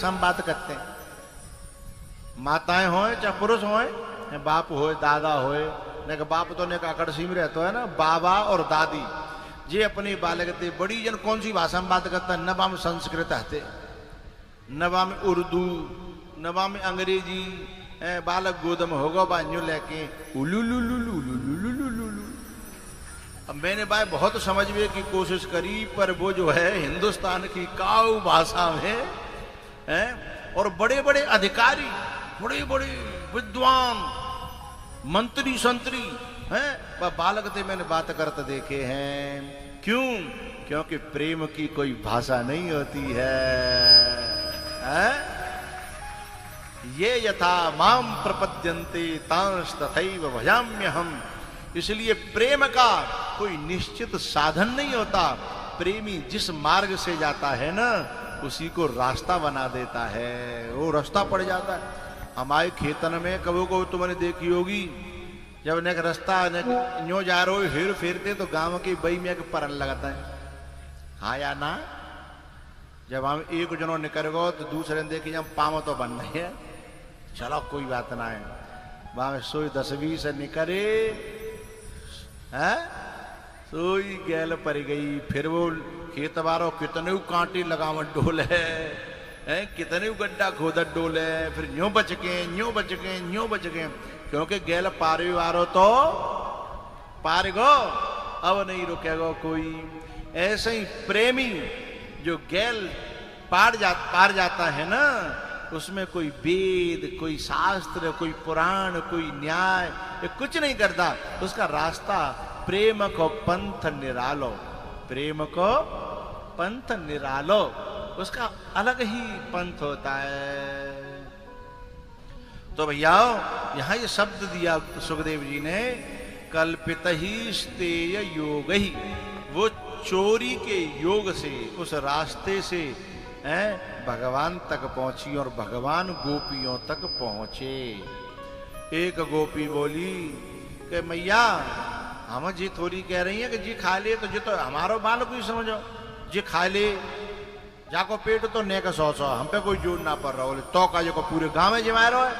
हम बात करते हैं, माताएं होए चाहे पुरुष होए, बाप होए दादा होए, ने का बाप तो ने का अकड़सी में रहता है ना, बाबा और दादी जे अपनी बालक ते बड़ी जन कौन सी भाषा में बात करता है, नबा में संस्कृत हते, नबा में उर्दू, नबा में अंग्रेजी, बालक गोदम होगा बान्यू लेके उलूलूलूलूलूलूलूलूलू। अब मैंने भाई बहुत समझने की कोशिश करी, पर वो जो है हिंदुस्तान की काऊ भाषा में है, और बड़े बड़े अधिकारी, बड़े बड़े विद्वान मंत्री संतरी हैं, वह बालक से मैंने बात करते देखे हैं। क्यों? क्योंकि प्रेम की कोई भाषा नहीं होती है? ये यथा माम प्रपद्यन्ते तांस तथैव भजाम्यहम्। इसलिए प्रेम का कोई निश्चित साधन नहीं होता, प्रेमी जिस मार्ग से जाता है ना उसी को रास्ता बना देता है, वो रास्ता पड़ जाता है। हमारे खेतन में कबो को तुमने देखी होगी, जब ने रास्ता न्यो जा रहे हो हेर फेरते तो गांव की बई में परन लगाता है, हाँ या ना। जब हम एक जनों निकल गो तो दूसरे ने देखी जब पाव तो बन रही है, चलो कोई बात ना है, वहां सोई 10-20 से निकले है, सोई गैल पर गई। फिर वो खेत बारो कितने कांटे लगावट डोल है, कितने गड्ढा खोदत डोल है, फिर न्यो बच गए न्यो बच गए न्यो बच गए, क्योंकि गैल पारे वारो तो पार गो, अब नहीं रुकेगा कोई। ऐसे ही प्रेमी जो गैल पार जाता है ना, उसमें कोई वेद, कोई शास्त्र, कोई पुराण, कोई न्याय, ये कुछ नहीं करता। उसका रास्ता प्रेम को पंथ निरालो, प्रेम को पंथ निरालो, उसका अलग ही पंथ होता है। तो भैया यहां ये शब्द दिया सुखदेव जी ने, कल्पित ही स्तेय योग ही, वो चोरी के योग से, उस रास्ते से भगवान तक पहुंची और भगवान गोपियों तक पहुंचे। एक गोपी बोली कि मैया हम जी थोड़ी कह रही है कि जी खा ले तो जी तो हमारो बाल को ही समझो, जी खा ले जाको पेट तो ने का 100 हम पे कोई जोर ना पड़ रहा हो, तो का जो को पूरे गांव में जमा रहा है।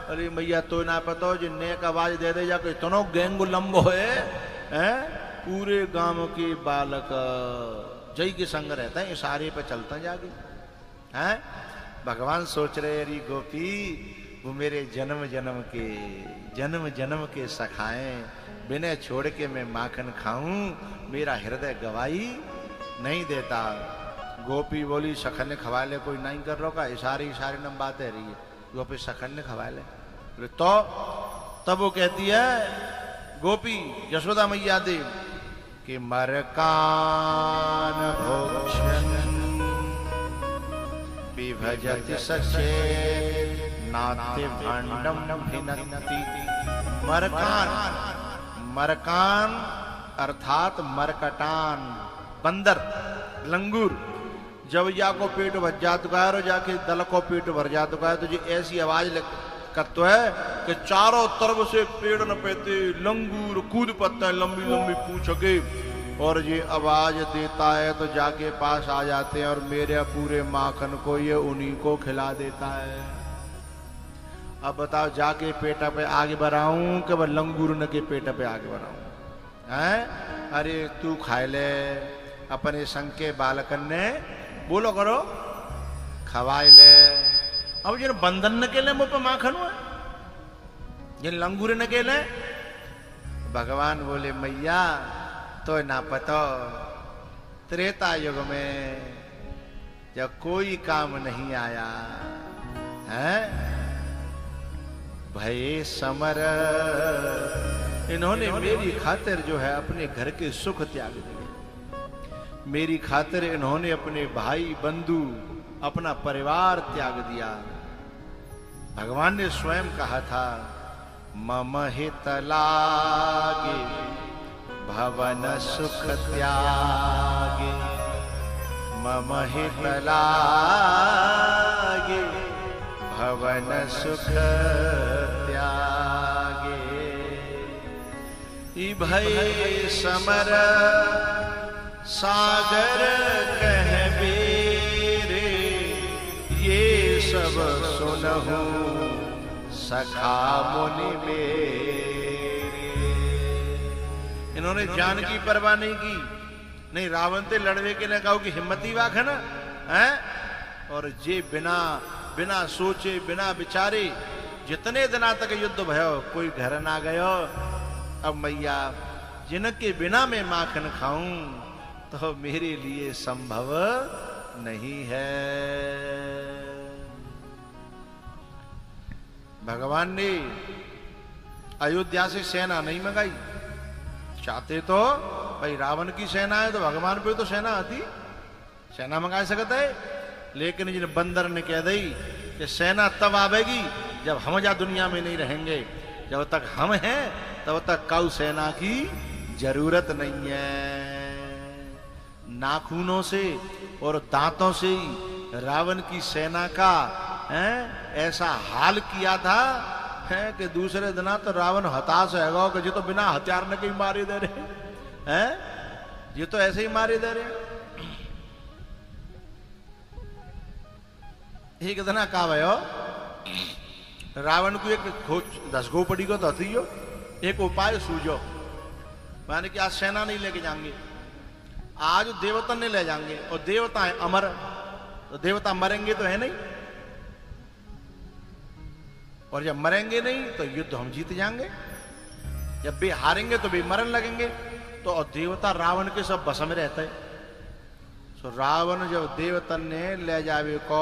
अरे मैया तो ना पता हो, जो ने का आवाज दे दे जाको इतनो गैंग लंबो है, पूरे गांव के बालक जय के संग रहता है, इशारे पे चलता जाके हैं। भगवान सोच रहे अरे गोपी वो मेरे जन्म जन्म के सखाएं, बिना छोड़ के मैं माखन खाऊं, मेरा हृदय गवाही नहीं देता। गोपी बोली सखन ने खवा ले, कोई नहीं कर रहा, इशारे नम बात है रही है, गोपी सखन ने खवा ले। तो तब वो कहती है गोपी यशोदा मैया देव कि मरकान भोक्षण विभजति सचे नाते भांडम भिन्नति। मरकान अर्थात मरकटान, बंदर, लंगूर, जब या को पेट भर जाता है और जाके दल को पेट भर जाता है तो जी ऐसी आवाज करता है कि चारों तरफ से पेड़ न पेते लंगूर कूद पड़ता है, लंबी लंबी पूछ के, और ये आवाज देता है तो जाके पास आ जाते हैं और मेरे पूरे माखन को ये उन्हीं को खिला देता है। अब बताओ जाके पेटा पे आगे बढ़ाऊं कि वह लंगूर न के पेटा पे आगे बढ़ाऊं हैं? अरे तू खाए ले, अपने संग के बालकन ने बोलो करो खवाए ले। अब जिन बंधन न के ले मुंह पे माखन हुआ, जिन लंगूर न के ले, भगवान बोले मैया तो ना पता त्रेता युग में जब कोई काम नहीं आया है, भय समर, इन्होंने मेरी खातिर जो है अपने घर के सुख त्याग दिए, मेरी खातिर इन्होंने अपने भाई बंधु अपना परिवार त्याग दिया। भगवान ने स्वयं कहा था मम हित लागे भवन सुख त्यागे, मम हित लागे भवन सुख त्यागे। भय समर सागर कह बेरे, ये सब सुनहु सखा मुनि मेरे। इन्होंने जान की परवाह नहीं की, नहीं रावण ते लड़वे के ने कहो कि हिम्मती वाख है ना है। और जे बिना बिना सोचे बिना विचारे जितने दिना तक युद्ध भयो कोई घर ना गयो। अब मैया जिनके बिना मैं माखन खाऊं तो मेरे लिए संभव नहीं है। भगवान ने अयोध्या से सेना नहीं मंगाई। चाहते तो भाई रावण की सेना है तो भगवान पे तो सेना आती, सेना मंगा सकता है। लेकिन जिन बंदर ने कह दी कि सेना तब आवेगी जब हम जा दुनिया में नहीं रहेंगे, जब तक हम हैं तब तक काऊ सेना की जरूरत नहीं है। नाखूनों से और दांतों से ही रावण की सेना का ऐसा हाल किया था कि दूसरे दिना तो रावण हताश है कि जो तो बिना हथियार न कहीं मारे दे रहे हैं, ये तो ऐसे ही मारे दे रहे। एक दिना का भयो रावण को एक खोज 10 गो पड़ी को तो थियो, एक उपाय सूझो, माने कि आज सेना नहीं लेके जाएंगे, आज देवता ने ले जाएंगे। और देवता है अमर, तो देवता मरेंगे तो है नहीं, और जब मरेंगे नहीं तो युद्ध हम जीत जाएंगे, जब वे हारेंगे तो वे मरन लगेंगे। तो और देवता रावण के सब बस में रहते हैं। तो रावण जब देवतन ने ले जावे को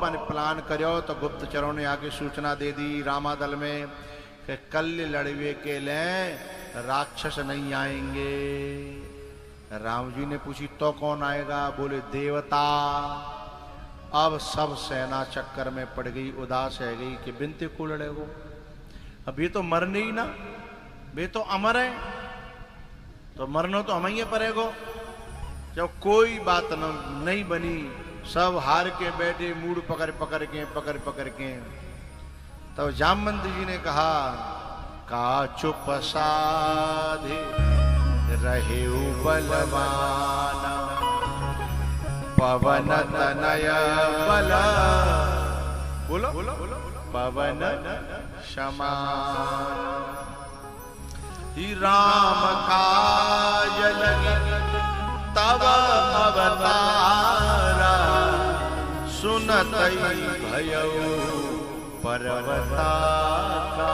मैंने प्लान करो तो गुप्तचरों ने आके सूचना दे दी रामादल में कि कल लड़वे के लिए राक्षस नहीं आएंगे। राम जी ने पूछी तो कौन आएगा? बोले देवता। अब सब सेना चक्कर में पड़ गई, उदास है गई कि बिनते को लड़ेगो। अब ये तो मरने ही ना, वे तो अमर है, तो मरना तो हम ही पड़ेगो। जब कोई बात नहीं बनी, सब हार के बैठे मूड पकड़ पकड़ के तब जामवंत जी ने कहा का चुप साधे रहे बलवाना पवन तनय बल। बोलो पवन समान ही राम काज लगी तब अवतारा सुनत भयउ पर्वता का।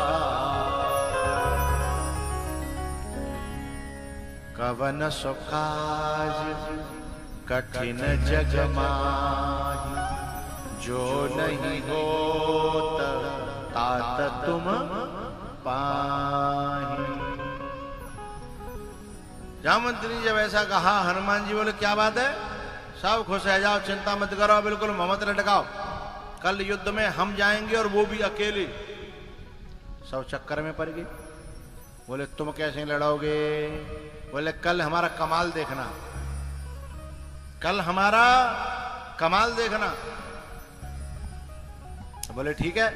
कवन सुकाज कठिन जग माही जो नहीं होत तात तुम पाही। जामवंत ने जब ऐसा कहा, हनुमान जी बोले क्या बात है, सब खुश है, जाओ चिंता मत करो, बिल्कुल ममत लटकाओ, कल युद्ध में हम जाएंगे और वो भी अकेले। सब चक्कर में पड़ गए। बोले तुम कैसे लड़ोगे? बोले कल हमारा कमाल देखना, कल हमारा कमाल देखना। बोले ठीक है।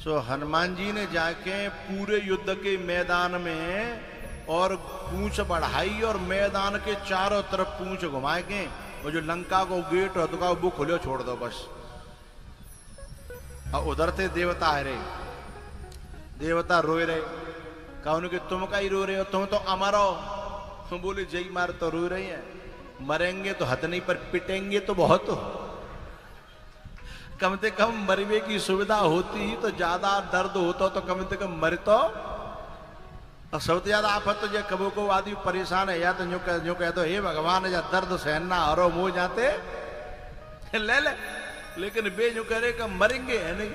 सो हनुमान जी ने जाके पूरे युद्ध के मैदान में और पूंछ बढ़ाई और मैदान के चारों तरफ पूंछ घुमाए के, और जो लंका को गेट होता का वो खुले छोड़ दो बस। और उधर से देवता आ रहे, देवता रोए रहे, कहा उनके तुम का ही रो रहे हो, तुम तो अमर हो। बोले जय मार तो रो रही है, मरेंगे तो हद नहीं पर पिटेंगे तो बहुत हो। कम से कम मरवे की सुविधा होती तो ज्यादा दर्द होता तो कम से कम मर तो। और सबसे ज्यादा आफत तो जो कबो को आदमी परेशान है, या तो जो कह दो हे भगवान या दर्द सहना हरो मुंह जाते ले ले, लेकिन बे जो कह रहे कि मरेंगे है नहीं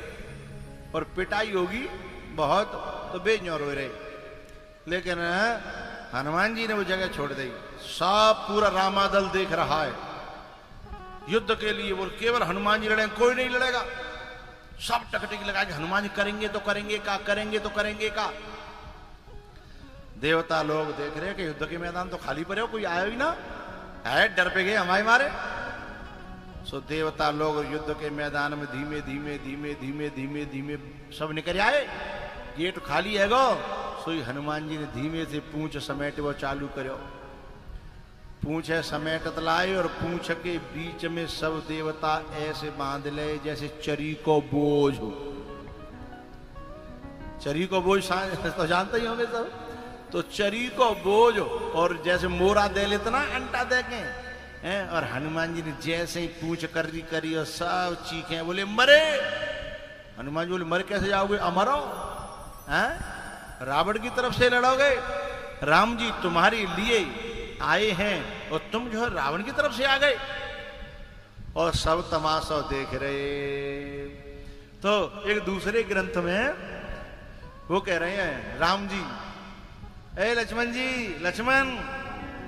और पिटाई होगी बहुत, तो बे जो रो रहे। लेकिन हनुमान जी ने वो जगह छोड़ दी। सब पूरा रामादल देख रहा है युद्ध के लिए, वो केवल हनुमान जी लड़ेंगे, कोई नहीं लड़ेगा। सब टकटकी लगा के हनुमान जी करेंगे तो करेंगे का, करेंगे तो करेंगे का। देवता लोग देख रहे कि युद्ध के मैदान तो खाली पड़े हो, कोई आया ही ना है, डर पे गए हमारे मारे। सो देवता लोग युद्ध के मैदान में धीमे धीमे धीमे धीमे धीमे धीमे सब निकल आए, गेट खाली है गो। सोई हनुमान जी ने धीमे से पूंछ समेट वो चालू करो। पूछे समेटत लाए और पूछ के बीच में सब देवता ऐसे बांध ले जैसे चरी को बोझ हो। चरी को बोझ तो जानते ही होंगे सब। तो चरी को बोझ और जैसे मोरा दे लेते ना अंटा दे के हैं, और हनुमान जी ने जैसे ही पूछ करी करी और सब चीखे, बोले मरे। हनुमान जी बोले मर कैसे जाओगे, अमरो हैं, रावण की तरफ से लड़ोगे। राम जी तुम्हारे लिए आए हैं और तुम जो है रावण की तरफ से आ गए। और सब तमाशा देख रहे। तो एक दूसरे ग्रंथ में वो कह रहे हैं राम जी, ए लक्ष्मण जी, लक्ष्मण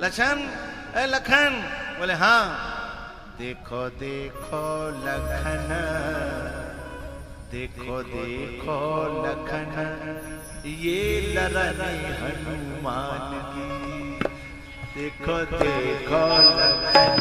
लखन, ए लखन। बोले हाँ। देखो देखो लखन, देखो देखो लखन, ये लड़ाई हनुमान की। देखो देखो लखन।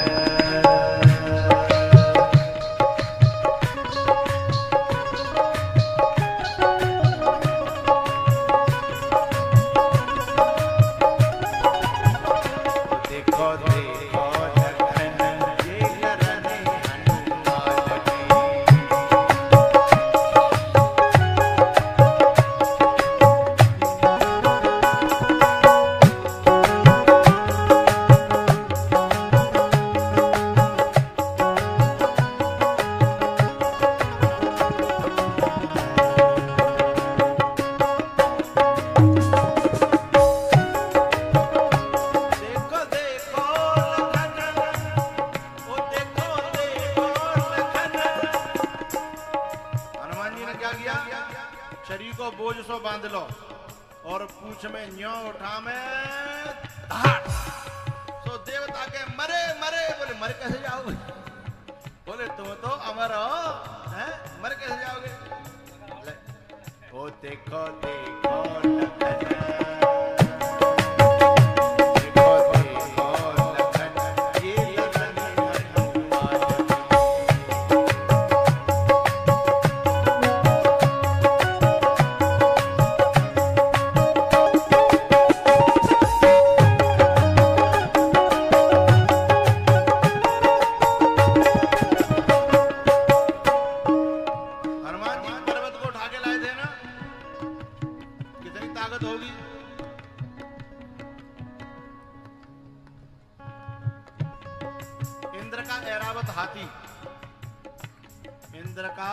इंद्र का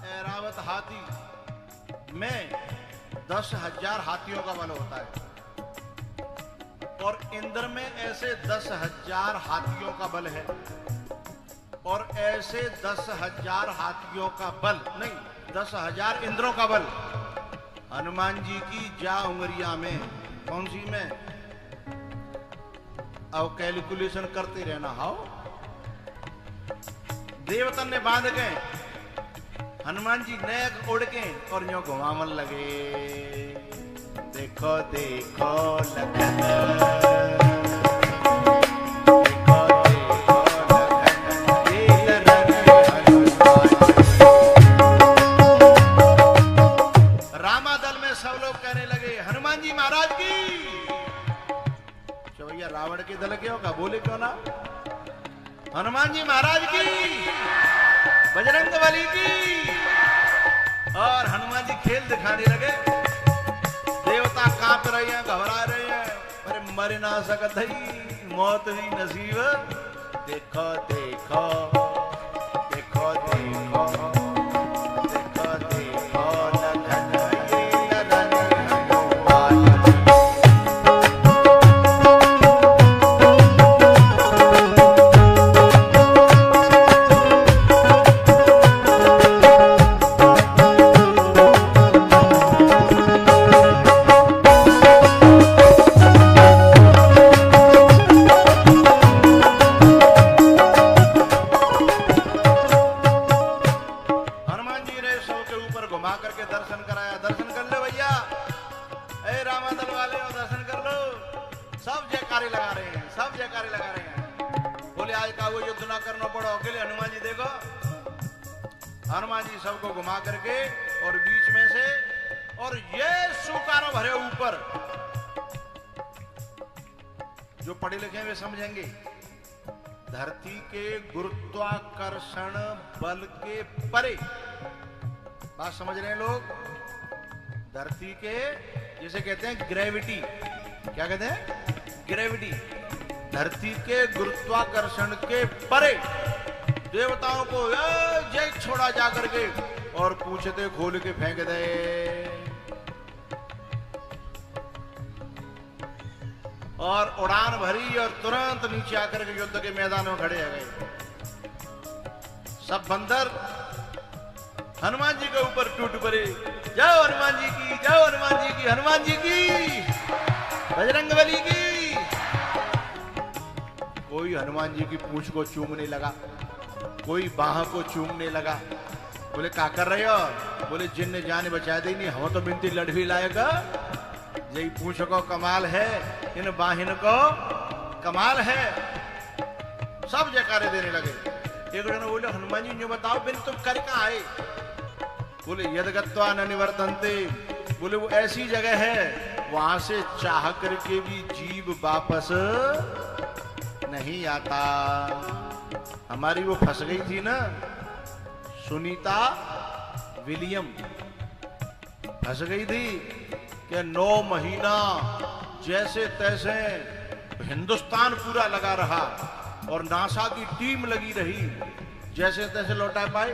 ऐरावत हाथी में 10,000 हाथियों का बल होता है और इंद्र में ऐसे 10,000 हाथियों का बल है और ऐसे 10,000 हाथियों का बल नहीं 10,000 इंद्रों का बल हनुमान जी की जा उंगरिया में। कौन सी में? अब कैलकुलेशन करते रहना। हाउ देवतन ने बांध के हनुमान जी नेक उड़ के और यूं घुमावन लगे। देखो देखो लखन, देखो देखो लखन, ये लखन रामा दल में सब लोग कहने लगे हनुमान जी महाराज की। तो भैया रावण के दल क्यों का बोले क्यों ना? हनुमान जी महाराज की, बजरंग बली की। और हनुमान जी खेल दिखाने लगे। देवता कांप रहे हैं, घबरा रहे हैं, पर मर ना सकत है, मौत ही नसीब। देखो देखो देखो देखो देखो देखो लखन, ये लखन हनुमान। हनुमान जी सबको घुमा करके और बीच में से और ये सुकार भरे ऊपर जो पढ़े लिखे हैं वे समझेंगे। धरती के गुरुत्वाकर्षण बल के परे, बात समझ रहे हैं लोग? धरती के, जिसे कहते हैं ग्रेविटी, क्या कहते हैं? ग्रेविटी। धरती के गुरुत्वाकर्षण के परे देवताओं को जय छोड़ा जा करके और पूछते खोल के फेंक दे। और उड़ान भरी और तुरंत नीचे आकर के युद्ध के मैदान में खड़े आ गए। सब बंदर हनुमान जी के ऊपर टूट पड़े। जाओ हनुमान जी की, जाओ हनुमान जी की, हनुमान जी की, बजरंगबली की। कोई हनुमान जी की पूंछ को चूमने लगा, कोई बाह को चूमने लगा। बोले क्या कर रहे हो? बोले जिन जान बचा दी नहीं, हम तो बिनती लड़ भी लाएगा। यही पूंछ को कमाल है, इन बाहिन को कमाल है। सब जयकारे देने लगे। एक जन बोले हनुमान जी ने बताओ बिन तुम कर कहाँ आए? बोले यदगत्वा न निवर्तन्ते। बोले वो ऐसी जगह है वहां से चाह करके भी जीव वापस नहीं आता। हमारी वो फंस गई थी ना, सुनीता विलियम फंस गई थी कि 9 महीना जैसे तैसे हिंदुस्तान पूरा लगा रहा और नासा की टीम लगी रही, जैसे तैसे लौटा पाए।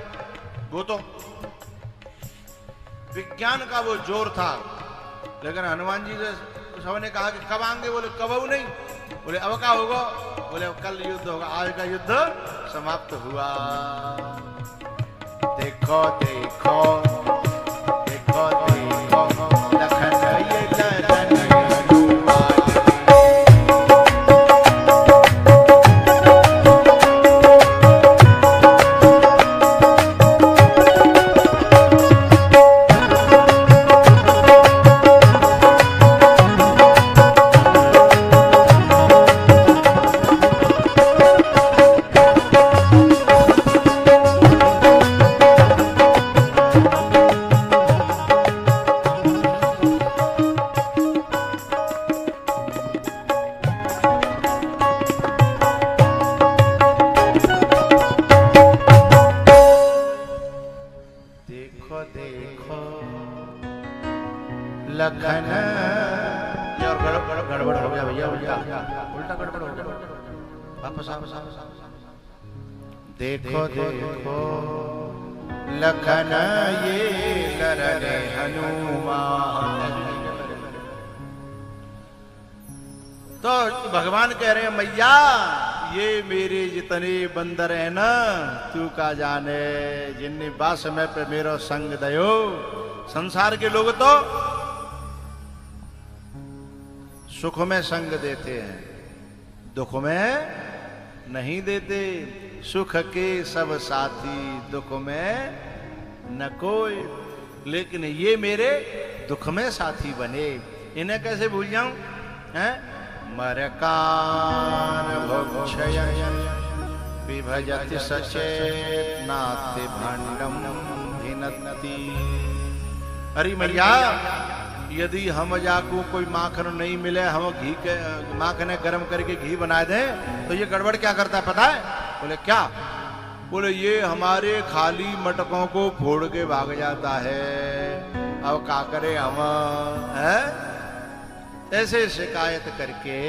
वो तो विज्ञान का वो जोर था। लेकिन हनुमान जी से सबने कहा कि कब आएंगे? बोले कब नहीं। बोले अब क्या होगा? बोले कल युद्ध होगा। आज का युद्ध समाप्त हुआ। देखो देखो देखो देखो लखन ये लखन लखन। ये और गड़बड़ हो गया भैया, उल्टा गड़बड़ हो गया। वापस वापस। देखो देखो लखन ये लरने हनुमान। तो भगवान कह रहे हैं मैया ये मेरे जितने बंदर है ना, तू का जाने जिन्ने बा समय पे मेरो संग दयो। संसार के लोग तो सुख में संग देते हैं, दुख में नहीं देते। सुख के सब साथी, दुख में न कोई। लेकिन ये मेरे दुख में साथी बने, इन्हें कैसे भूल जाऊं? हैं? मरकान भक्षयन् विभजति सचेतनाति भंडम भिन्नति। अरे मैया यदि हम जाको कोई माखन नहीं मिले, हम घी के माखन गर्म करके घी बना दें तो ये गड़बड़ क्या करता है पता है? बोले क्या? बोले ये हमारे खाली मटकों को फोड़ के भाग जाता है। अब क्या करे हम? है ऐसे शिकायत करके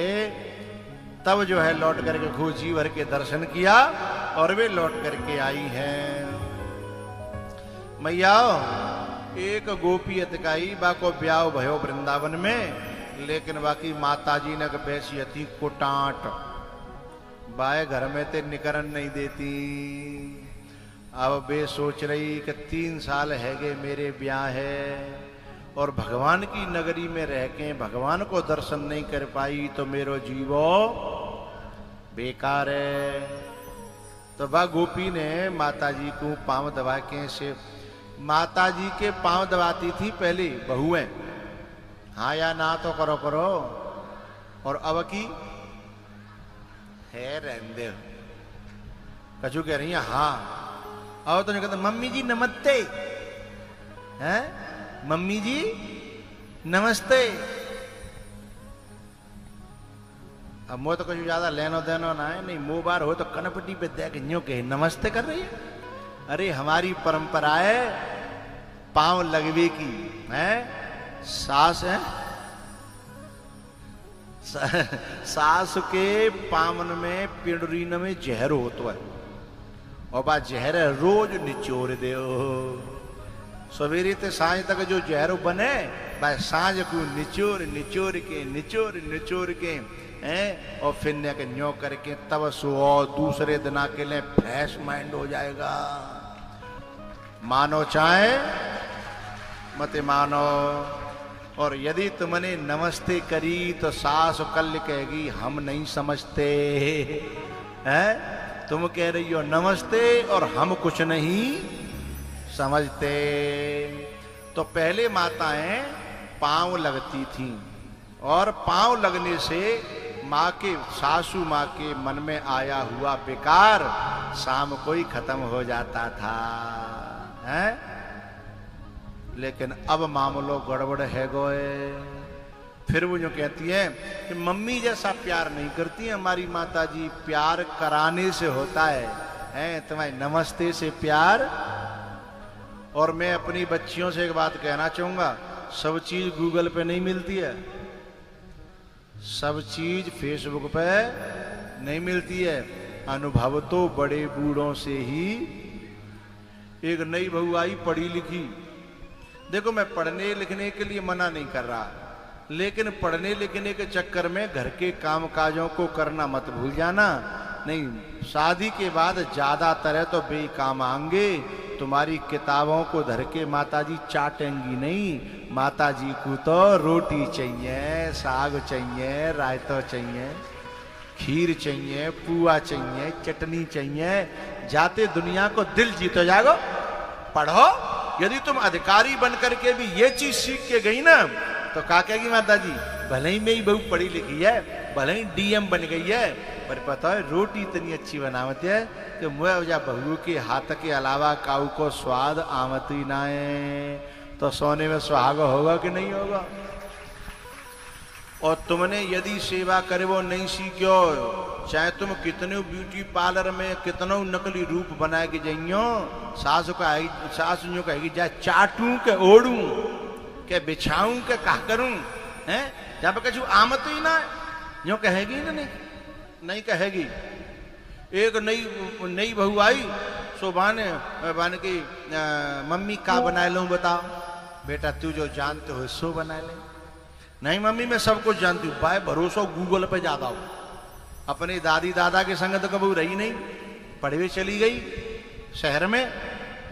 तब जो है लौट करके घोजी भर के दर्शन किया और वे लौट करके आई हैं। मैया एक गोपी अतकाई बाको ब्याह भयो वृंदावन में, लेकिन बाकी माताजी ने बैसी थी कुटाट, बाय घर में ते निकरन नहीं देती। अब बे सोच रही कि 3 साल है गए मेरे ब्याह है और भगवान की नगरी में रह के भगवान को दर्शन नहीं कर पाई तो मेरो जीवो बेकार है। तो बा गोपी ने माताजी को पांव दबा के से, माताजी के पांव दबाती थी पहले बहुएं, हाँ या ना तो करो करो। और अब की है रहने कछु कह रही है हाँ। अब तो नहीं कहते मम्मी जी नमस्ते, हैं मम्मी जी नमस्ते। अब मोह तो कुछ ज्यादा लेनो देनो ना है, नहीं मुंह बार हो तो कनपट्टी पे देख न्यू के नमस्ते कर रही है। अरे हमारी परंपरा है पांव लगवे की है, सास है सास के पावन में पिंडरीन में जहर होता है और बा जहर रोज निचोड़ दे। सवेरे ते सांझ तक जो जहर बने भाई सांझ को निचोड़ निचोड़ के निचोड़ निचोड़ के हैं और फिर ने के न्यो करके तब सो दूसरे दिन के लिए फ्रेश माइंड हो जाएगा। मानो चाहे मत मानो। और यदि तुमने नमस्ते करी तो सास कल कहेगी हम नहीं समझते हैं, तुम कह रही हो नमस्ते और हम कुछ नहीं समझते। तो पहले माताएं पांव लगती थीं और पांव लगने से माँ के सासू माँ के मन में आया हुआ बेकार शाम को ही खत्म हो जाता था हैं? लेकिन अब मामलो गड़बड़ है गोए। फिर वो जो कहती है कि मम्मी जैसा प्यार नहीं करती है हमारी माता जी, प्यार कराने से होता है तुम्हारे नमस्ते से प्यार। और मैं अपनी बच्चियों से एक बात कहना चाहूंगा, सब चीज गूगल पे नहीं मिलती है, सब चीज फेसबुक पे नहीं मिलती है। अनुभव तो बड़े बूढ़ों से ही। एक नई बहू आई पढ़ी लिखी, देखो मैं पढ़ने लिखने के लिए मना नहीं कर रहा, लेकिन पढ़ने लिखने के चक्कर में घर के काम काजों को करना मत भूल जाना। नहीं, शादी के बाद ज्यादातर तो बेकाम आएंगे, तुम्हारी किताबों को धर के माताजी चाटेंगी नहीं। माताजी को तो रोटी चाहिए, साग चाहिए, रायता चाहिए, खीर चाहिए, पुआ चाहिए, चटनी चाहिए। जाते दुनिया को दिल जीतो जागो, पढ़ो। यदि तुम अधिकारी बन करके भी ये चीज सीख के गई ना तो क्या कहेगी माता जी, भले ही मेरी बहू पढ़ी लिखी है, भले ही डीएम बन गई है, पर पता है रोटी इतनी अच्छी बनावत है कि मुझे बहू के हाथ के अलावा काऊ को स्वाद आमत ही ना है। तो सोने में सुहागा होगा कि नहीं होगा? और तुमने यदि सेवा करे वो नहीं सीखो, चाहे तुम कितने ब्यूटी पार्लर में कितनों नकली रूप बनाए के जाइयो, सास यूं कहेगी जा चाटू के ओढ़ू के बिछाऊं के कहा करूं हैं, जहां पर कछु आमत ही ना यूं कहेगी ना, नहीं कहेगी। एक नई बहू आई, सो बाने की मम्मी का बना लूं बताओ। बेटा तू जो जानते हो सो बना ले। नहीं मम्मी मैं सब कुछ जानती हूँ। भाई भरोसा गूगल पे ज्यादा हो। अपने दादी दादा के संग तो कभी रही नहीं, पढ़वे चली गई शहर में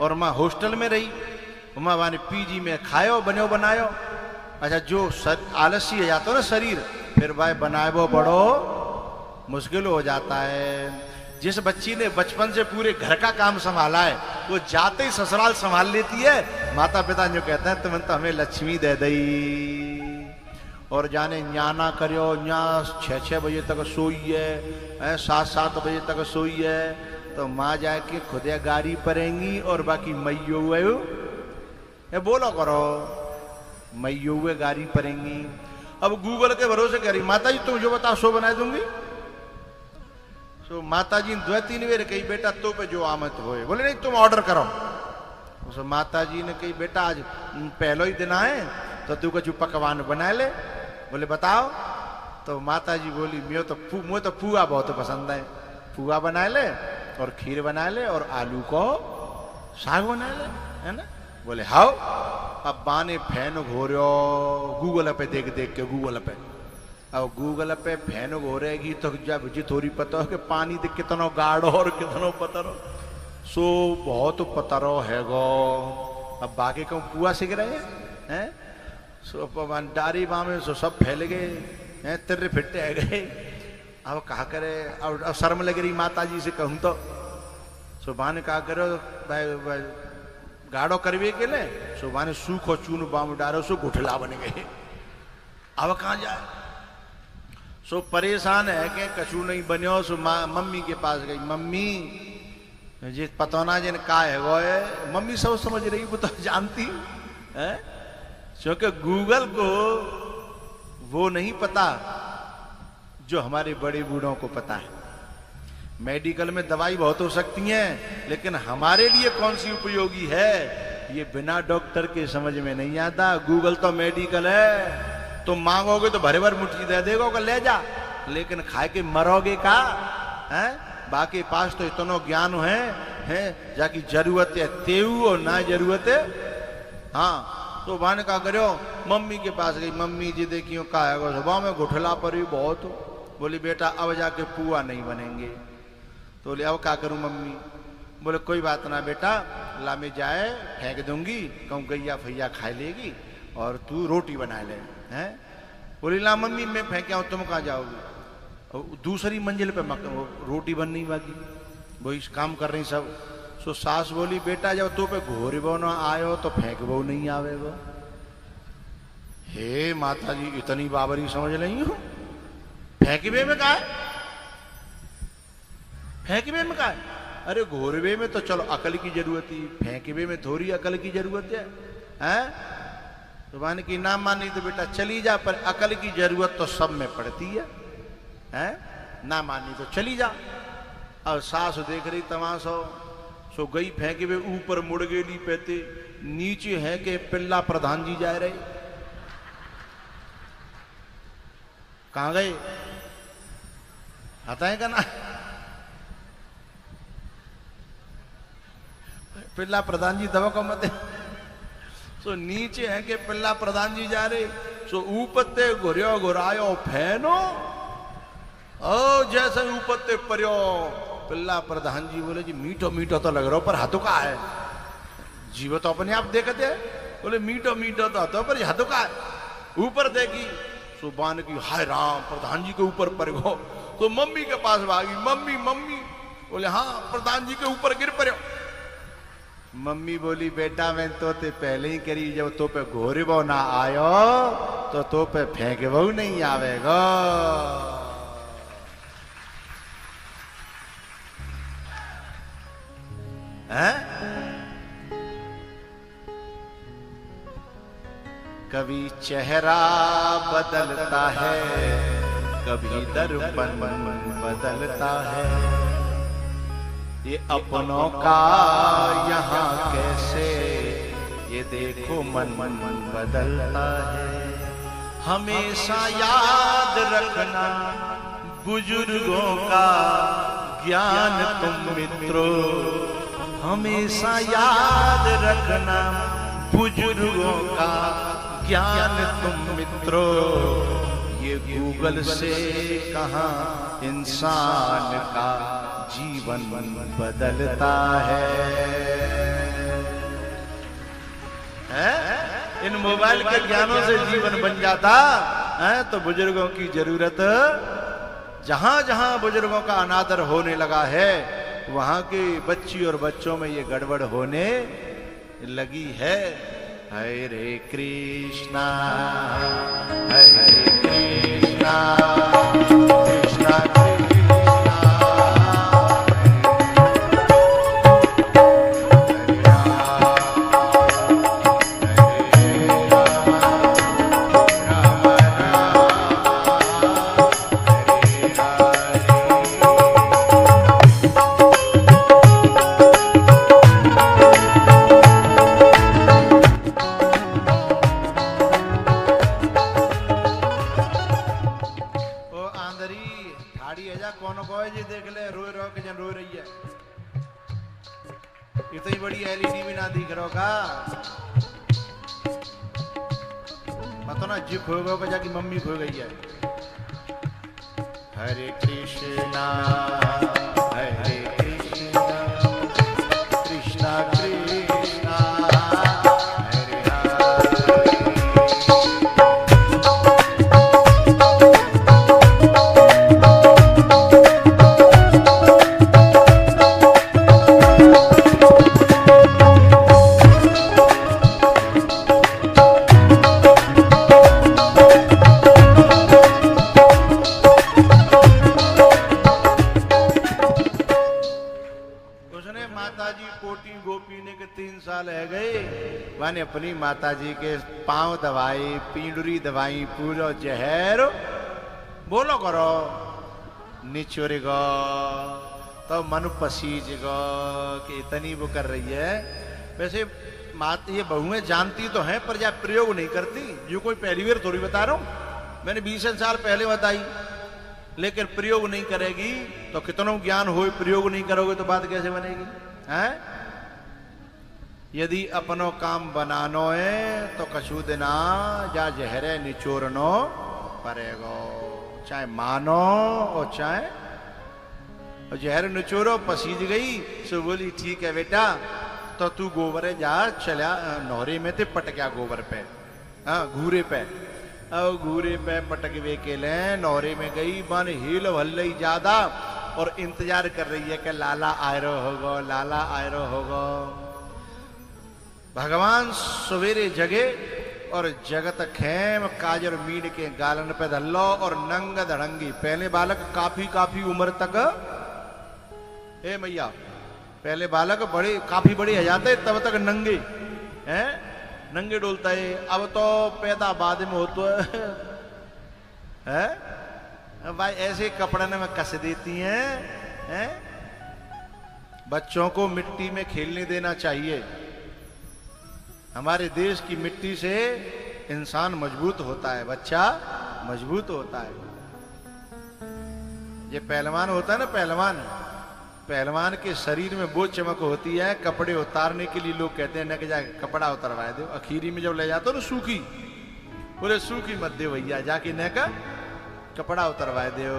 और माँ हॉस्टल में रही। माँ बाने पीजी में खायो बनो बनायो। अच्छा जो आलसी हो जाता हो ना शरीर, फिर भाई बनाए वो बड़ो मुश्किल हो जाता है। जिस बच्ची ने बचपन से पूरे घर का काम संभाला है वो जाते ही ससुराल संभाल लेती है। माता पिता जो कहते हैं तुम तो हमें लक्ष्मी दे दई। और जाने न्याना करो, न्या 6-6 बजे तक सोई है, 7-7 बजे तक सोई है, तो माँ जाके खुद गाड़ी परेंगी और बाकी मैयो हुए बोलो करो, मैयो हुए गाड़ी परेंगी। अब गूगल के भरोसे कह रही माता जी तुम जो बताओ सो बना दूंगी। सो माता जी 2-3 बेर कही बेटा तो पे जो आमद होए। बोले नहीं तुम ऑर्डर करो। सो माता जी ने कही बेटा आज पहलो ही दिन आए तो तू कुछ पकवान बना ले। बोले बताओ। तो माता जी बोली मुझे तो पुआ बहुत पसंद है, पुआ बना ले और खीर बना ले और आलू को साग बना ले, है ना। बोले हाउ। अब बाने फैन घोरो गूगल पे देख देख के गूगल पे। अब गूगल पे फैन घोरेगी तो जब जी थोड़ी पता हो कि पानी दे कितनो गाढ़ो और कितनो पतरो, सो बहुत पतरो है गो। अब बाकी कहूँ पुआ सीख रहे हैं सो डारी बामे सो सब फैल गए हैं, तिर्रे फिट्टे है गए। अब कहा करे, अब शर्म लग रही माता जी से कहूँ तो। सुबह ने कहा करो भाई गाढ़ो करवे के लिए, सुबह ने सूखो चून बाम डारो सो गुठला बन गए। अब कहाँ जाए, सो परेशान है कि कछु नहीं बनो। सो मम्मी के पास गई, मम्मी जी पतौना जिन का है वो है। मम्मी सब समझ रही, वो तो जानती है क्योंकि गूगल को वो नहीं पता जो हमारे बड़े बूढ़ों को पता है। मेडिकल में दवाई बहुत हो सकती है, लेकिन हमारे लिए कौन सी उपयोगी है ये बिना डॉक्टर के समझ में नहीं आता। गूगल तो मेडिकल है, तुम मांगोगे तो भरे भर मुट्ठी दे देगा कि ले जा, लेकिन खाए के मरोगे का है। बाकी पास तो इतना ज्ञान है जाकी जरूरत है तेऊ और ना जरूरत है। हाँ तो बहन का करो, मम्मी के पास गई, मम्मी जी देखियो का है सुबह में घुटला पर बहुत। बोली बेटा अब जाके पुआ नहीं बनेंगे। तो बोले अब क्या करूं मम्मी? बोले कोई बात ना बेटा, लामे जाए फेंक दूंगी, कहूँ गैया फैया खा लेगी और तू रोटी बना ले। हैं? बोली ला मम्मी मैं फेंक आऊँ, तुम कहाँ जाओगी? दूसरी मंजिल पे रोटी बन नहीं बाकी, वही काम कर रही सब। सो सास बोली बेटा जब तो पे घोरे बो ना आयो तो फेंक बो नहीं आवे वो। हे माता जी इतनी बाबरी समझ नहीं हूं, फेंकवे में का है? फेंकवे में का है? अरे घोरवे में तो चलो अकल की जरूरत ही, फेंकवे में थोड़ी अकल की जरूरत है। हैं? तो मान की ना मानी तो बेटा चली जा, पर अकल की जरूरत तो सब में पड़ती है। हैं? ना मानी तो चली जा। और सास देख रही तमाशो, सो गई फेंके वे ऊपर मुड़ गेली पेते, नीचे है के पिल्ला प्रधान जी जा रहे। कहां गए आता है का ना? पिल्ला प्रधान जी दवा को मत। सो नीचे है के पिल्ला प्रधान जी जा रहे, सो ऊपते घुरियो घुरायो फैनो ओ जैसे ऊपते पर्यो। पिल्ला प्रधान जी बोले जी मीठो मीठो तो लग रहा पर हाथों का है। जीव तो अपने आप देखते, बोले मीठो मीठो तो हाथों पर हाथों का है। ऊपर देखी सुबान की हाय राम प्रधान जी के ऊपर पर गो, तो मम्मी के पास भागी, मम्मी मम्मी। बोले हाँ प्रधान जी के ऊपर गिर पड़ो। मम्मी बोली बेटा मैं तो ते पहले ही करी, जब तो पे घोरे बो ना आयो तो पे फेंके वो नहीं आवेगा। है? कभी चेहरा बदलता है, कभी दर्पण बदलता है, ये अपनों का यहाँ कैसे ये देखो मन बदलता है। हमेशा याद रखना बुजुर्गों का ज्ञान तुम मित्रों, हमेशा याद रखना बुजुर्गों का ज्ञान तुम मित्रों। ये गूगल से कहाँ इंसान का जीवन बदलता है? इन मोबाइल के ज्ञानों से जीवन बन जाता है तो बुजुर्गों की जरूरत, जहां जहां बुजुर्गों का अनादर होने लगा है वहां के बच्ची और बच्चों में ये गड़बड़ होने लगी है। हरे कृष्णा हरे कृष्णा कृष्णा इतनी बड़ी एलईडी भी ना दिख रहा का पता ना जी खो गया बजा की मम्मी खो गई है। हरे कृष्णा हरे कृष्णा कृष्णा कृष्णा हरे मैंने अपनी माताजी के पांव दबाई, पींडुरी दबाई, पूरा जहर बोलो करो निचोरेगा तो मन पसीजेगा कि इतनी वो कर रही है। वैसे मात ये बहुएं जानती तो हैं पर या प्रयोग नहीं करती। जो कोई पहली बार थोड़ी बता रहा हूं, मैंने 20 साल पहले बताई, लेकिन प्रयोग नहीं करेगी तो कितनों ज्ञान हो, प्रयोग नहीं करोगे तो बात कैसे बनेगी हैं? यदि अपनो काम बनानो है तो कछु दिना जा जहरे निचोरनो पड़ेगो, चाहे मानो और चाहे और जहर निचोरो। पसीज गई सो बोली ठीक है बेटा, तो तू गोबर जा चला नौरे में ते पट गया गोबर पे, हाँ घूरे पे, और घूरे पे पटक वे के ले नौरे में गई। बन हिल हल्लई ज्यादा और इंतजार कर रही है कि लाला आयरो होगो, लाला आयरो होगो। भगवान सवेरे जगे और जगत खेम काजर मीड के गालन पे धल्लो और नंग धड़ंगी। पहले बालक काफी उम्र तक, हे मैया, पहले बालक बड़े काफी बड़े हो जाते तब तक नंगे हैं, नंगे डोलता है। अब तो पैदा बाद में हो तो है भाई ऐसे कपड़े में कस देती हैं। बच्चों को मिट्टी में खेलने देना चाहिए। हमारे देश की मिट्टी से इंसान मजबूत होता है, बच्चा मजबूत होता है। ये पहलवान होता है ना, पहलवान के शरीर में वो चमक होती है, कपड़े उतारने के लिए लोग कहते हैं ना कि जाके कपड़ा उतरवा दो। आखिरी में जब ले जाते हो ना सूखी, बोले सूखी मत दे भैया, जाके न का कपड़ा उतरवा दो।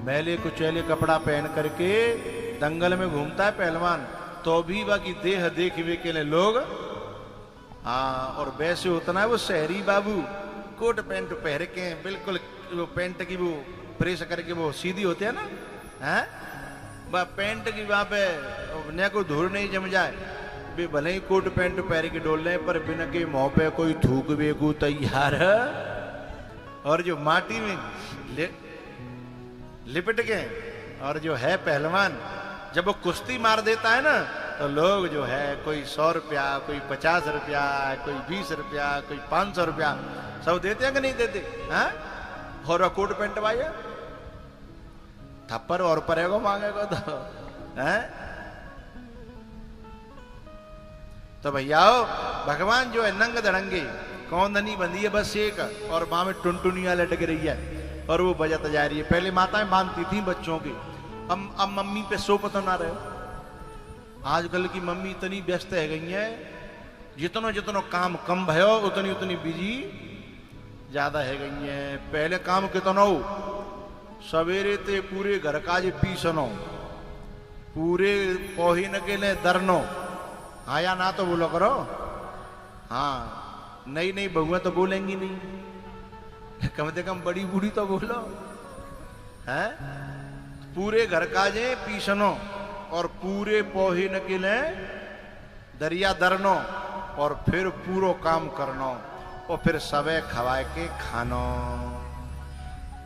मैले कुचैले कपड़ा पहन करके दंगल में घूमता है पहलवान, तो भी बाकी देह देखने के लिए लोग, हाँ। और वैसे उतना है वो शहरी बाबू, कोट पैंट पहन के बिल्कुल वो पैंट की वो प्रेस करके वो सीधी होते हैं ना, हैं पैंट की वहां पे न कोई धूल नहीं जम जाए, वे भले ही कोट पैंट पहन के डोल रहे पर बिना के मुंह पे कोई थूक बेगू तैयार है। और जो माटी में लिपट के और जो है पहलवान, जब वो कुश्ती मार देता है ना तो लोग जो है कोई 100 रुपया, कोई 50 रुपया, कोई 20 रुपया, कोई 500 रुपया सब देते हैं कि नहीं देते हैं? और कोट पैंट भाई थप्पड़ और परेगो मांगेगो तो हैं? तो भैया भगवान जो है नंग धड़ंगे, कौंदनी बंधी है बस एक, और माँ में टुनटुनिया लटक रही है और वो बजाता जा रही है। पहले माताएं बांधती थी बच्चों की, अब मम्मी पे सो पता ना रहे। आजकल की मम्मी इतनी व्यस्त है गई है, जितनो काम कम भयो उतनी बिजी ज्यादा है गई है। पहले काम कितनो सवेरे ते पूरे घर का जे पीसनो, पूरे पोहिन के लिए दरनो, हाँ या ना तो बोलो करो, हाँ। नई बहुएं तो बोलेंगी नहीं, कम से कम बड़ी बूढ़ी तो बोलो है। पूरे घर का जे पीसनो और पूरे पोहिन के लिए दरिया दरनो और फिर पूरो काम करनो और फिर सबे खवाए के खानो।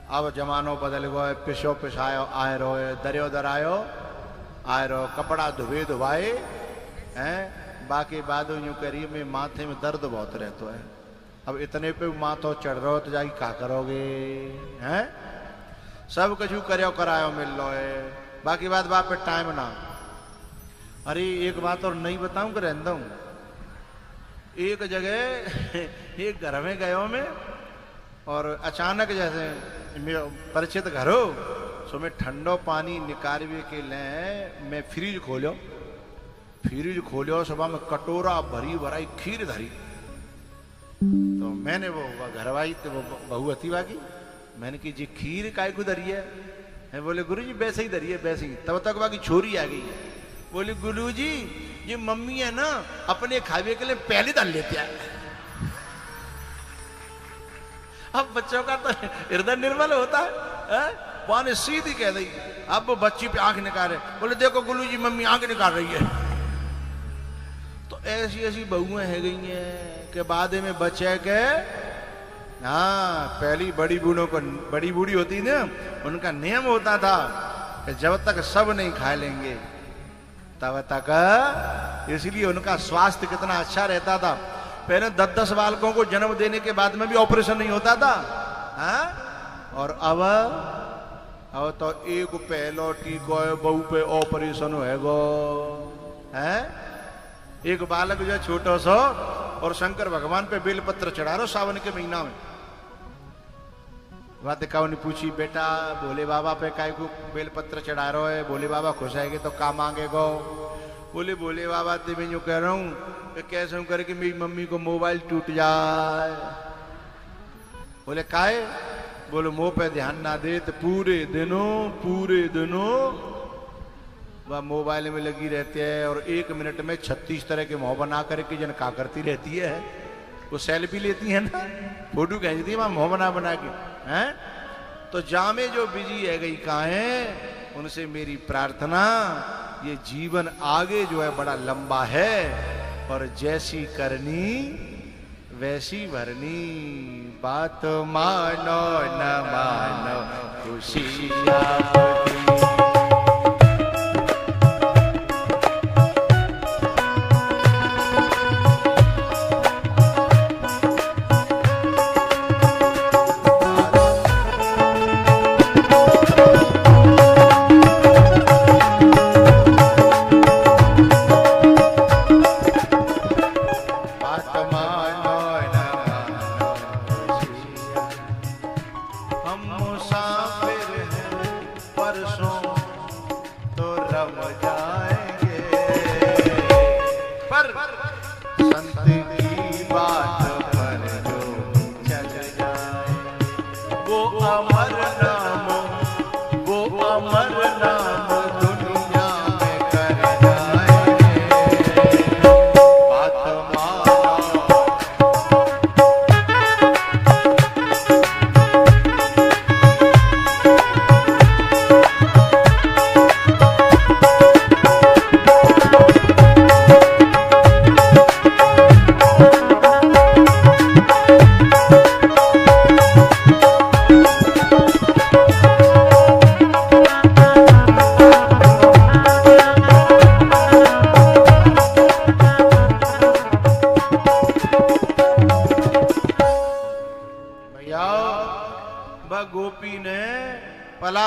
अब जमानो बदल गयो, पिसो पिसायो आए रो, दरियो दरायो आए रो, कपड़ा धुबे धुबाए हैं। बाकी बादो यूं करिए में माथे में दर्द बहुत रहता है। अब इतने पे माथो चढ़ रहो तो जाके क्या करोगे हैं? सब कुछ करो करायो मिल लो है, बाकी बात पे टाइम ना। अरे एक बात और नहीं बताऊं कि रहता हूं, एक जगह एक घर में गयो मैं और अचानक जैसे परिचित घर हो सो मैं ठंडो पानी निकालने के लिए मैं फ्रिज खोलो सुबह में कटोरा भरी भराई खीर धरी। तो मैंने वो घरवाई तो वो बहू अति बाकी, मैंने की जी खीर काय को धरी है? बोले गुरु जी वैसे ही धरी है वैसे ही। तब तक बाकी छोरी आ गई है, बोली गुरु जी ये मम्मी है ना अपने खावे के लिए पहले धर लेते हैं। अब बच्चों का तो हृदय निर्मल होता है, पाने सीधी कह दी। अब वो बच्ची पे आंख निकाल रहे, बोले देखो गुरु जी मम्मी आंख निकाल रही है। तो ऐसी ऐसी बहुएं है गई हैं कि बाद में बच्चे के, हाँ पहली बड़ी बूढ़ी होती ना उनका नियम होता था कि जब तक सब नहीं खा लेंगे तब तक, इसलिए उनका स्वास्थ्य कितना अच्छा रहता था। पहले 10-10 बालकों को जन्म देने के बाद में भी ऑपरेशन नहीं होता था, हाँ और अब तो एक पहलो टीको बहू पे ऑपरेशन होएगो है। एक बालक जो है छोटो सो और शंकर भगवान पे बेलपत्र चढ़ा रहो सावन के महीना में। वादिकाओं ने पूछी, बेटा भोले बाबा पे काय को बेलपत्र चढ़ा रहे है, भोले बाबा खुश आएंगे तो काम मांगेगो। बोले भोले बाबा तो मैं जो कह रहा हूं कैसे करे कि मेरी मम्मी को मोबाइल टूट जाए। बोले काहे? बोलो मुंह पे ध्यान ना दे तो पूरे दिनों वह मोबाइल में लगी रहती है और 1 मिनट में 36 तरह के मुंह बना करके जन का करती रहती है। वो सेल्फी लेती है ना, फोटो खींचती है वहां मुंह बना के हैं। तो जामे जो बिजी है गई कहाँ है, उनसे मेरी प्रार्थना ये जीवन आगे जो है बड़ा लंबा है और जैसी करनी वैसी भरनी। बात मानो न मानो खुशी आपकी।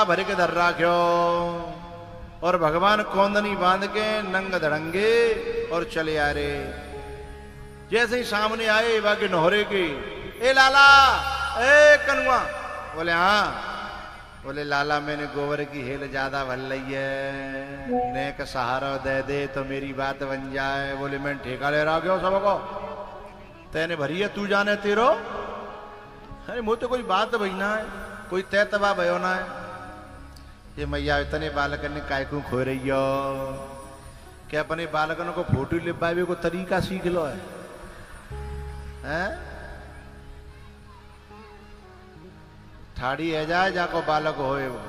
भर के धर राख्यो और भगवान कोंदनी बांध के नंग धड़ंगे और चले आ रे। जैसे ही सामने आए बाकी नोहरे के, ए लाला ए कनुआ। बोले हाँ। बोले लाला मैंने गोबर की हेल ज्यादा भल रही है, नेक सहारा दे दे तो मेरी बात बन जाए। बोले मैं ठेका ले रहा क्यों सबको, तेने भरी है तू जाने तेरो। अरे मुझे तो कोई बात भईना है, कोई तय तबा भयो ना है। ये मैया इतने बालकन ने काय को खो रही हो, क्या अपने बालकन को फोटो लिपावे को तरीका सीख लो है, हैं? ठाड़ी है जाए जाको बालक होए वो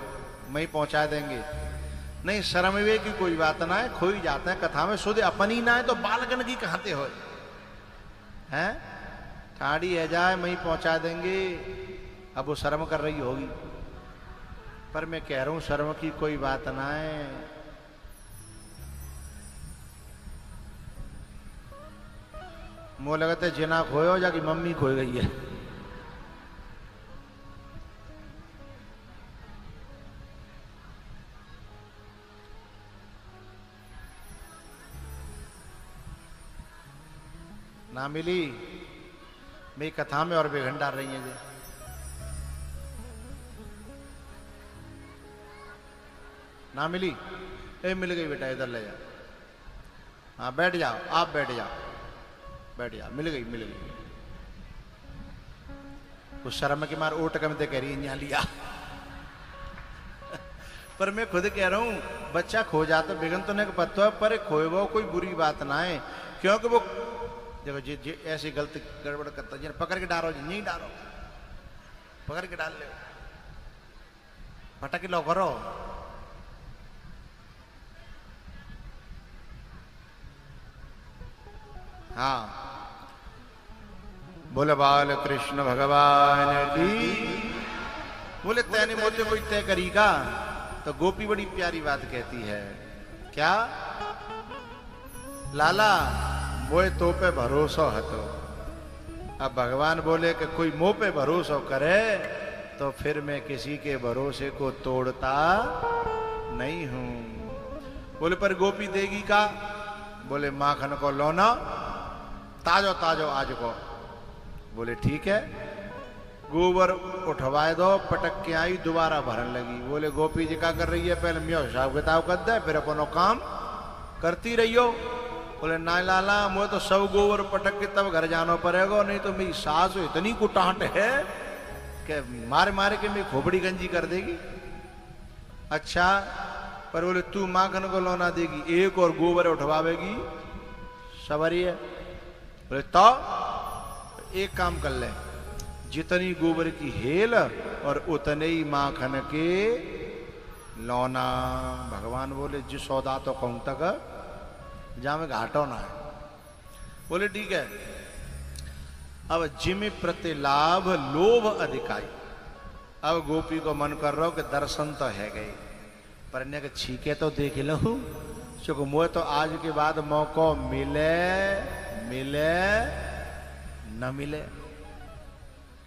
मैं पहुंचा देंगे। नहीं शर्म वे की कोई बात ना है, खोई जाते हैं कथा में शुद्ध अपनी ना है तो बालकन की कहते हो हैं। ठाड़ी है जाए मैं पहुंचा देंगे। अब वो शर्म कर रही होगी, पर मैं कह रहा हूं शर्म की कोई बात ना है। मुंह लगते जिना खोयो जाकि मम्मी खो गई है। ना मिली मेरी कथा में और बेघन डाल रही है जी। ना मिली? ए मिल गई बेटा, इधर ले जा। हाँ बैठ जाओ, आप बैठ जाओ, बैठ जाओ। मिल गई मिल गई। उस शर्म के मार ओट कमते कह रही है यहाँ लिया। पर मैं खुद कह रहा हूं बच्चा खो जाता बिगन तो नहीं पता, पर खोए वो कोई बुरी बात ना है, क्योंकि वो देखो जी ऐसी गलती गड़बड़ करता जी पकड़ के डालो, जी नहीं डालो, पकड़ के डाल ले, पटक लो करो। हाँ बोले बाल कृष्ण भगवान की। बोले तैने मोते कोई तय करीगा? तो गोपी बड़ी प्यारी बात कहती है, क्या लाला मोए तो पे भरोसा है। तो अब भगवान बोले कि कोई मोह पे भरोसा करे तो फिर मैं किसी के भरोसे को तोड़ता नहीं हूं। बोले पर गोपी देगी का? बोले माखन को लोना ताजो ताजो आज को। बोले ठीक है, गोबर उठवाए दो, पटक के आई, दोबारा भरन लगी। बोले गोपी जी क्या कर रही है? पहले मैं हिसाब किताब कर दे, फिर अपनो काम करती रहियो। बोले ना लाला, मुझे तो सब गोबर पटक के तब घर जाना पड़ेगा, नहीं तो मेरी सास इतनी कुटाहट है कि मारे मारे के मेरी खोपड़ी गंजी कर देगी। अच्छा, पर बोले तू माखन को लौना देगी, एक और गोबर उठवावेगी, सवारी है। बोले तो एक काम कर ले, जितनी गोबर की हेल और उतने ही माखन के लौना। भगवान बोले जी सौदा तो कहूं तक जहां में घाटो ना है। बोले ठीक है। अब जिम प्रति लाभ लोभ अधिकाई। अब गोपी को मन कर रहा हो कि दर्शन तो है गए, पर इन्हें के छीके तो देख लो, क्योंकि मुझे तो आज के बाद मौका मिले मिले न मिले।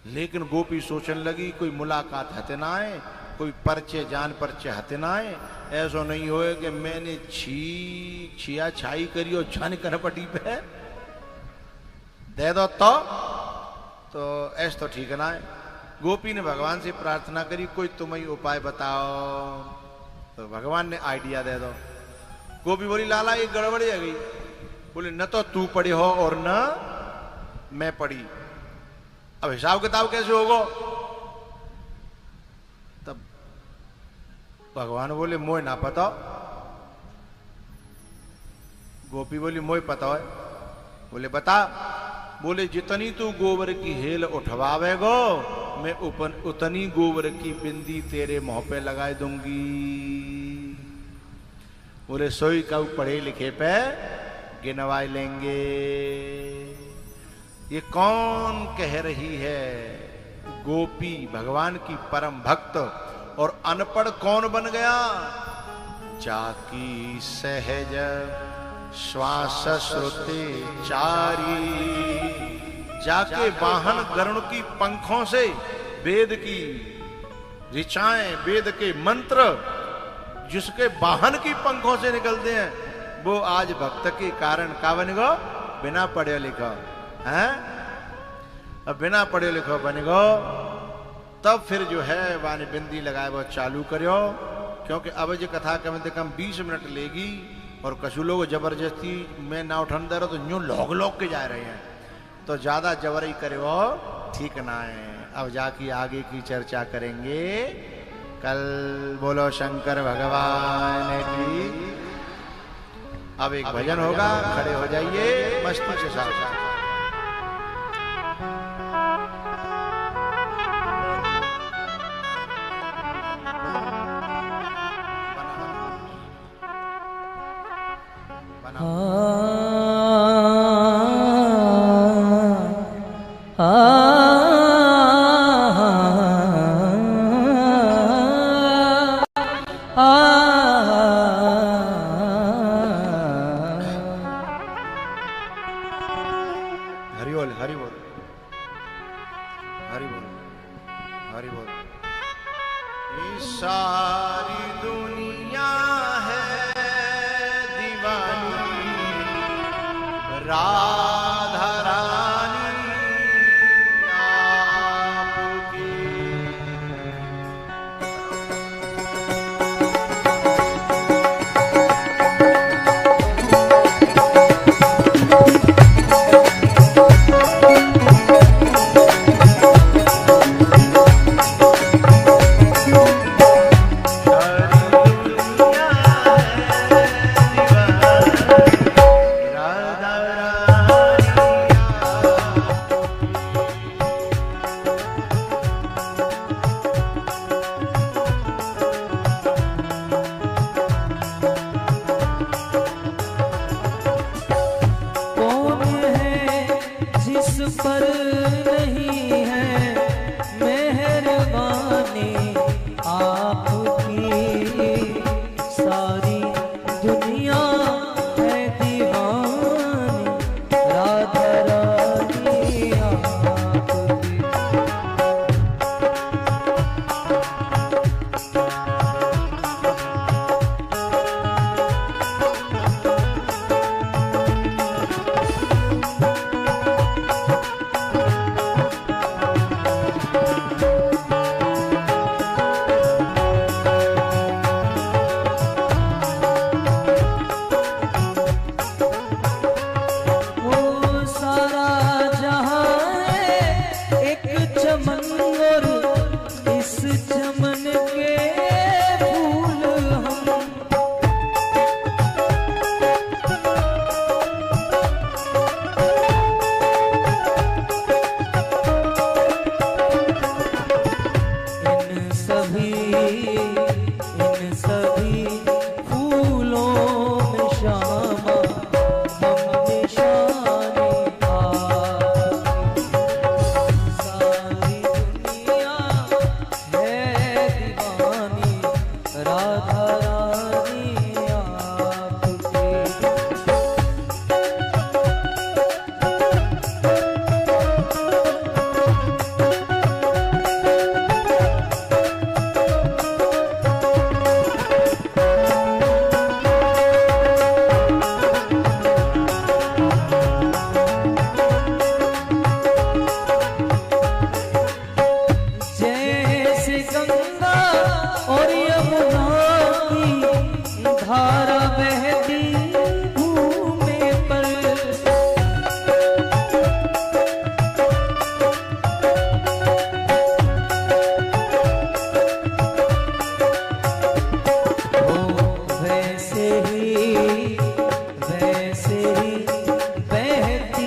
लेकिन गोपी सोचने लगी कोई मुलाकात हते ना आए, कोई पर्चे जान पर्चे हते ना आए। ऐसा नहीं होए कि मैंने छिया छाई करी और छन कर पटी पे दे दो तो ऐसा तो ठीक ना है। गोपी ने भगवान से प्रार्थना करी कोई तुम ही उपाय बताओ। तो भगवान ने आइडिया दे दो। गोपी बोली लाला ये गड़बड़ी आ गई। बोले न तो तू पढ़ी हो और न मैं पढ़ी, अब हिसाब किताब कैसे होगा? तब भगवान बोले मोय ना पता। गोपी बोली मोय पता है। बोले बता। बोले जितनी तू गोबर की हेल उठवावेगो, मैं उतनी गोबर की बिंदी तेरे मुंह पे लगा दूंगी। बोले सोई का पढ़े लिखे पे गिनवा लेंगे। ये कौन कह रही है? गोपी भगवान की परम भक्त। और अनपढ़ कौन बन गया? जाकी सहज श्वास श्रुति चारी। जाके वाहन गरुण की पंखों से वेद की ऋचाएं, वेद के मंत्र जिसके वाहन की पंखों से निकलते हैं, वो आज भक्त के कारण का बन गो? बिना पढ़े लिखो हैं? अब बिना पढ़े लिखो बन गो, तब फिर जो है वानी बिंदी लगाए वो चालू करो। क्योंकि अब जो कथा कम से कम 20 मिनट लेगी और कछु लोग जबरदस्ती में ना उठन दे रहे तो यूं लोग के जा रहे हैं, तो ज्यादा जबरई करे वो ठीक ना है। अब जाके आगे की चर्चा करेंगे कल। बोलो शंकर भगवान की। अब एक भजन होगा, खड़े हो जाइए मस्ती के साथ।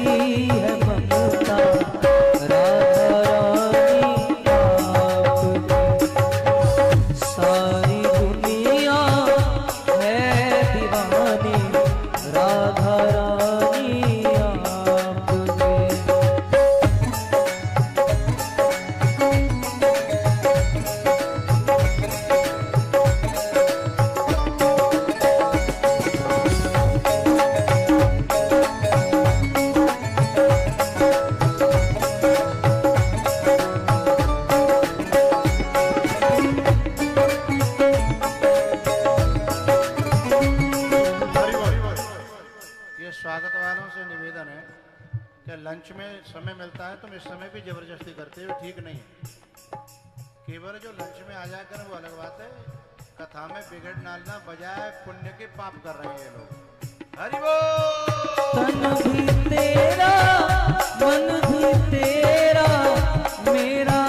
है ममता राधा रानी आपकी। सारी दुनिया है दीवानी राधा रानी आपकी। ये स्वागत वालों से निवेदन है कि लंच में समय मिलता है तुम इस समय भी जबरदस्ती करते हो, ठीक नहीं है। केवल जो लंच में आ जाकर वो अलग बात है, कथा में बिगड़ डालना बजाय पुण्य के पाप कर रहे हैं ये लोग। हरि बोल। तन भी तेरा मन भी तेरा मेरा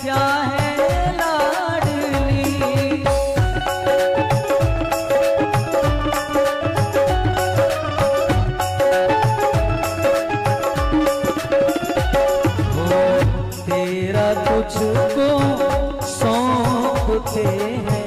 क्या है लाडली। हो तेरा तुझको सौंपते हैं